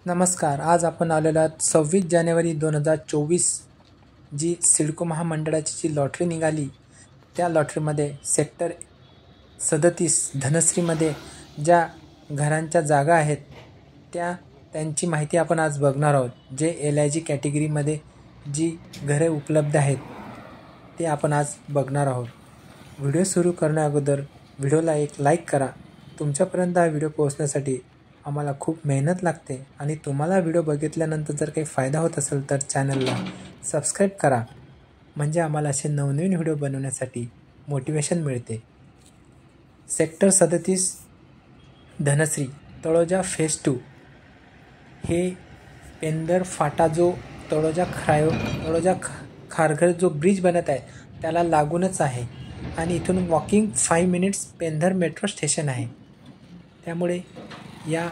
नमस्कार. आज आपण आलेलो आहोत 26 जानेवारी 2024 जी सिडको महामंडळाची जी लॉटरी निघाली त्या लॉटरीमध्ये सेक्टर 37 धनश्रीमध्ये ज्या घरांच्या जागा आहेत त्यांची माहिती आपण आज बघणार आहोत. जे LIG कॅटेगरीमध्ये जी घरे उपलब्ध आहेत ते आपण आज बघणार आहोत. व्हिडिओ सुरू करण्याअगोदर व्हिडिओला एक लाईक करा. तुमच्यापर्यंत हा व्हिडिओ पोहोचण्यासाठी आम्हाला खूप मेहनत लागते आणि तुम्हाला व्हिडिओ बघितल्यानंतर जर काही फायदा होत असेल तर चॅनलला सबस्क्राईब करा, म्हणजे आम्हाला असे नवनवीन व्हिडिओ बनवण्यासाठी मोटिवेशन मिळते. सेक्टर 37 धनश्री तळोजा फेज 2 हे पेंदर फाटा जो तळोजा खारघर जो ब्रिज बनत आहे त्याला लागूनच आहे आणि इथून वॉकिंग 5 मिनिट्स पेंदर मेट्रो स्टेशन आहे. त्यामुळे या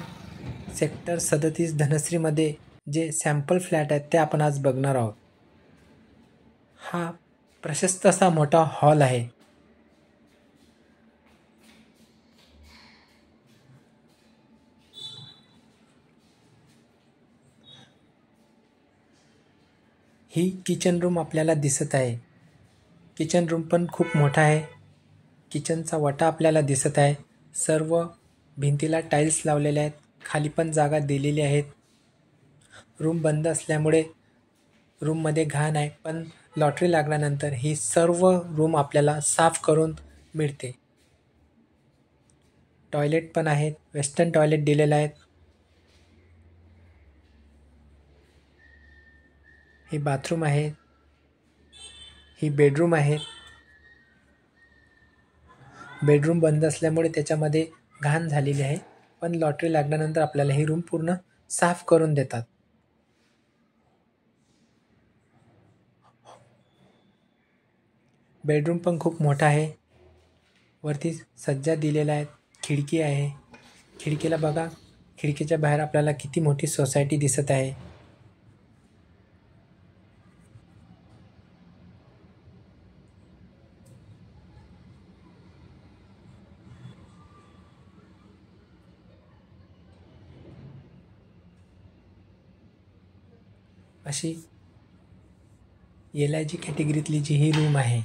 सेक्टर 37 धनश्रीमध्ये जे सॅम्पल फ्लॅट आहेत ते आपण आज बघणार आहोत. हा प्रशस्त असा मोठा हॉल आहे. ही किचन रूम आपल्याला दिसत आहे. किचन रूम पण खूप मोठा आहे. किचनचा वटा आपल्याला दिसत आहे. सर्व भिंतीला टाईल्स लावलेले आहेत. खाली पण जागा दिलेली आहेत. रूम बंद असल्यामुळे रूममध्ये घाण आहे, पण लॉटरी लागल्यानंतर ही सर्व रूम आपल्याला साफ करून मिळते. टॉयलेट पण आहेत. वेस्टर्न टॉयलेट दिलेलं आहे. हे बाथरूम आहे. ही बेडरूम आहे. बेडरूम बंद असल्यामुळे त्याच्यामध्ये घाण झालेली आहे, पण लॉटरी लागल्यानंतर आपल्याला ही रूम पूर्ण साफ करून देतात. बेडरूम पण खूप मोठा आहे. वरती सज्जा दिलेला आहे. खिडकी आहे. खिडकीला बघा, खिडकीच्या बाहेर आपल्याला किती मोठी सोसायटी दिसत आहे. अशी LIG कॅटेगरीतली जी ही रूम आहे.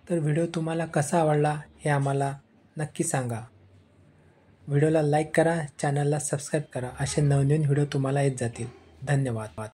तर व्हिडिओ तुम्हाला कसा आवडला हे आम्हाला नक्की सांगा. व्हिडिओला लाईक करा, चॅनलला सबस्क्राईब करा. असे नवनवीन व्हिडिओ तुम्हाला येत जातील. धन्यवाद.